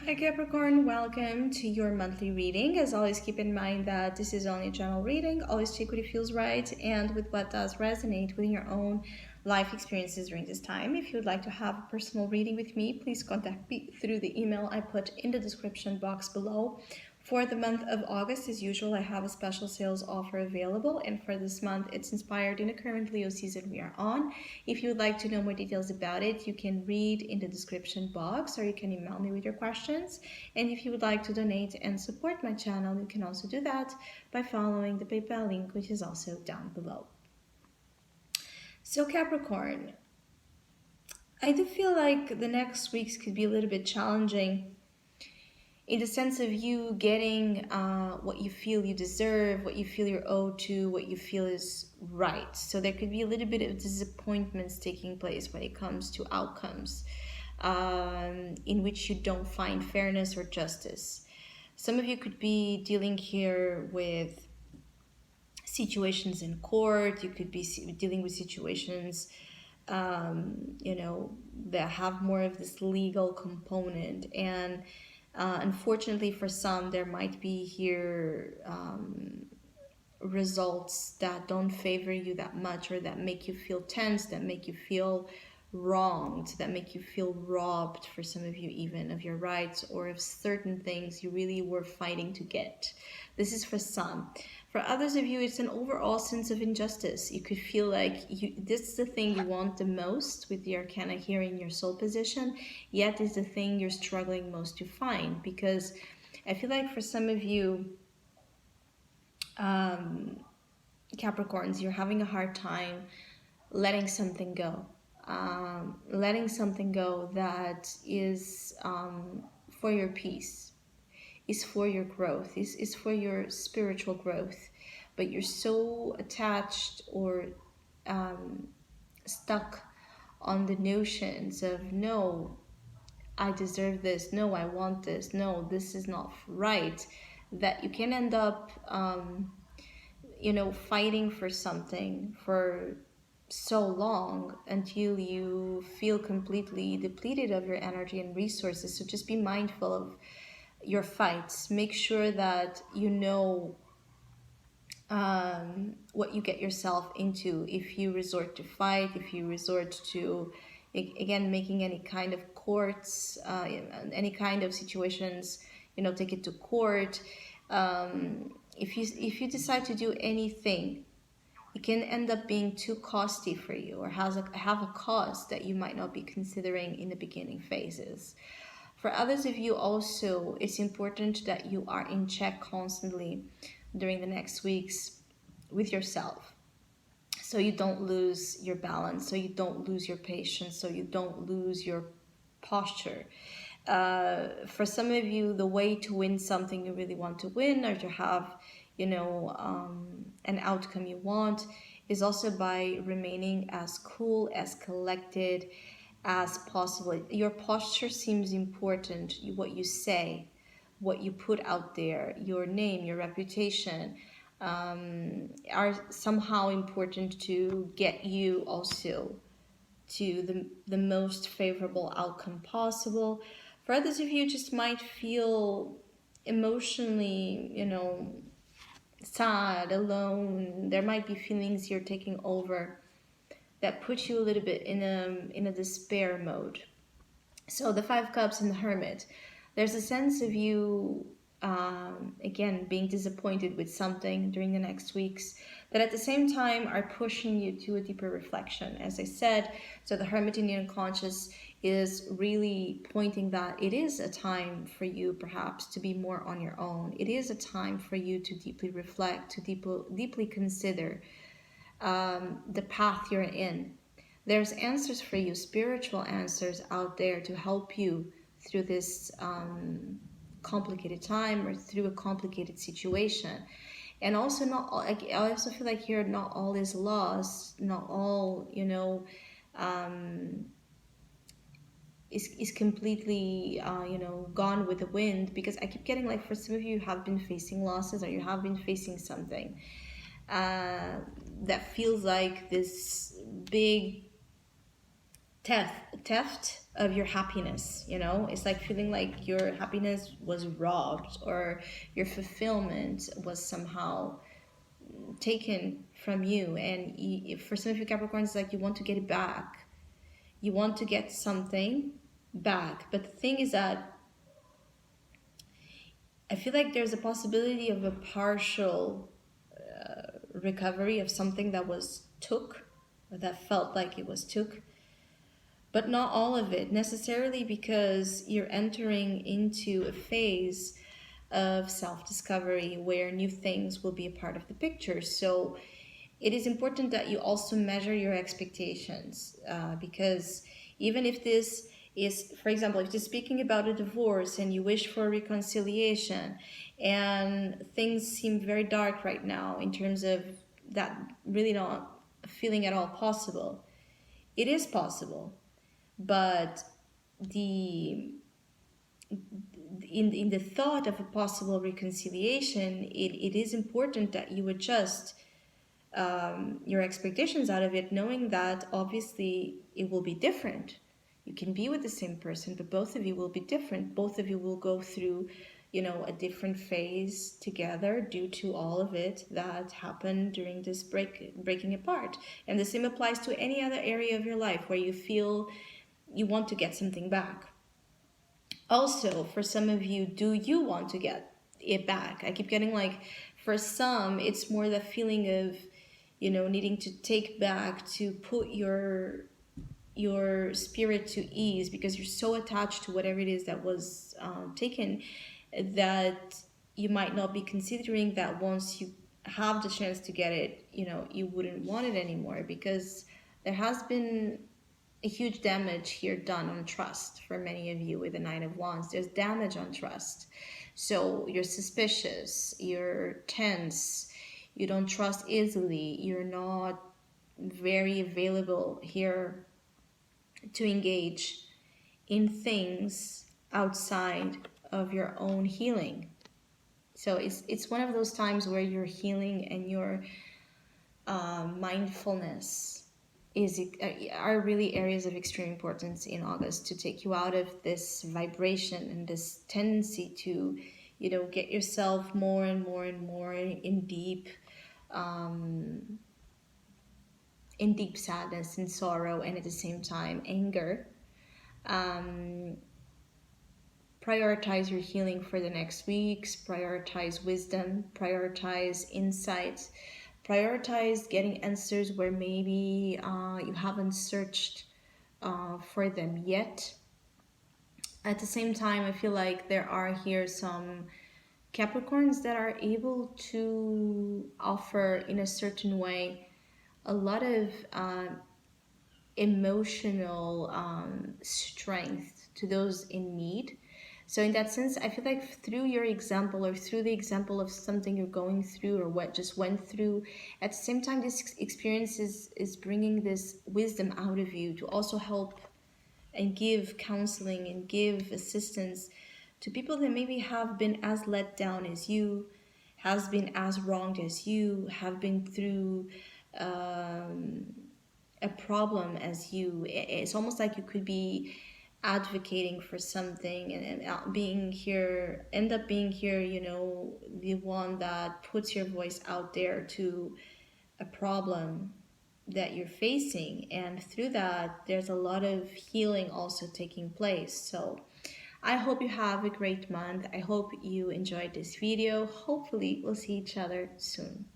Hi Capricorn, welcome to your monthly reading. As always, keep in mind that this is only a general reading. Always take what it feels right and with what does resonate within your own life experiences during this time. If you would like to have a personal reading with me, please contact me through the email I put in the description box below. For the month of August, as usual, I have a special sales offer available, and for this month, it's inspired in the current Leo season we are on. If you would like to know more details about it, you can read in the description box, or you can email me with your questions. And if you would like to donate and support my channel, you can also do that by following the PayPal link, which is also down below. So Capricorn, I do feel like the next weeks could be a little bit challenging in the sense of you getting what you feel you deserve, what you feel you're owed to, what you feel is right. So there could be a little bit of disappointments taking place when it comes to outcomes in which you don't find fairness or justice. Some of you could be dealing here with situations in court. You could be dealing with situations that have more of this legal component, and unfortunately for some there might be here results that don't favor you that much, or that make you feel tense, that make you feel wronged, that make you feel robbed, for some of you even, of your rights or of certain things you really were fighting to get. This is for some. For others of you, it's an overall sense of injustice. You could feel like this is the thing you want the most with the arcana here in your soul position, yet is the thing you're struggling most to find. Because I feel like for some of you, Capricorns, you're having a hard time letting something go. Letting something go that is for your peace, is for your growth, is for your spiritual growth, but you're so attached or stuck on the notions of, no, I deserve this, no, I want this, no, this is not right, that you can end up fighting for something for so long until you feel completely depleted of your energy and resources. So just be mindful of your fights. Make sure that you know what you get yourself into if you resort to fight, if you resort to, again, making any kind of courts, any kind of situations, take it to court. If you decide to do anything, it can end up being too costly for you, or have a cost that you might not be considering in the beginning phases. For others of you also, it's important that you are in check constantly during the next weeks with yourself, so you don't lose your balance, so you don't lose your patience, so you don't lose your posture. For some of you, the way to win something you really want to win, or to have an outcome you want, is also by remaining as cool, as collected as possible. Your posture seems important. What you say, what you put out there, your name, your reputation, are somehow important to get you also to the most favorable outcome possible. For others of you, just might feel emotionally, sad, alone. There might be feelings you're taking over that put you a little bit in a despair mode. So the Five Cups and the Hermit, there's a sense of you again being disappointed with something during the next weeks, that at the same time are pushing you to a deeper reflection, as I said. So the Hermit in the unconscious is really pointing that it is a time for you perhaps to be more on your own. It is a time for you to deeply reflect, to deeply consider the path you're in. There's answers for you, spiritual answers out there to help you through this complicated time, or through a complicated situation. And also, not all, I also feel like here, not all is lost, not all is completely gone with the wind, because I keep getting like, for some of you have been facing losses, or you have been facing something that feels like this big theft of your happiness, you know? It's like feeling like your happiness was robbed, or your fulfillment was somehow taken from you. And for some of you Capricorns, it's like you want to get it back. You want to get something back. But the thing is that I feel like there's a possibility of a partial recovery of something that was took, or that felt like it was took, but not all of it necessarily, because you're entering into a phase of self-discovery where new things will be a part of the picture. So it is important that you also measure your expectations, because even if this is, for example, if you're speaking about a divorce and you wish for reconciliation and things seem very dark right now in terms of that really not feeling at all possible, it is possible. But the in the thought of a possible reconciliation, it is important that you adjust your expectations out of it, knowing that obviously it will be different. You can be with the same person, but both of you will be different. Both of you will go through, a different phase together due to all of it that happened during this breaking apart. And the same applies to any other area of your life where you feel you want to get something back. Also, for some of you, do you want to get it back? I keep getting like, for some, it's more the feeling of, needing to take back, to put your spirit to ease, because you're so attached to whatever it is that was taken, that you might not be considering that once you have the chance to get it, you wouldn't want it anymore, because there has been a huge damage here done on trust for many of you with the Nine of Wands. There's damage on trust. So you're suspicious, you're tense, you don't trust easily, you're not very available here to engage in things outside of your own healing. So it's one of those times where your healing and your mindfulness are really areas of extreme importance in August, to take you out of this vibration and this tendency to, get yourself more and more and more in deep sadness and sorrow, and at the same time anger. Prioritize your healing for the next weeks. Prioritize wisdom, prioritize insight, prioritize getting answers where maybe you haven't searched for them yet. At the same time, I feel like there are here some Capricorns that are able to offer in a certain way a lot of emotional strength to those in need. So in that sense, I feel like through your example, or through the example of something you're going through or what just went through, at the same time, this experience is bringing this wisdom out of you to also help and give counseling and give assistance to people that maybe have been as let down as you, has been as wronged as you, have been through a problem as you. It's almost like you could be advocating for something and being here, end up being here, the one that puts your voice out there to a problem that you're facing. And through that, there's a lot of healing also taking place. So I hope you have a great month. I hope you enjoyed this video. Hopefully we'll see each other soon.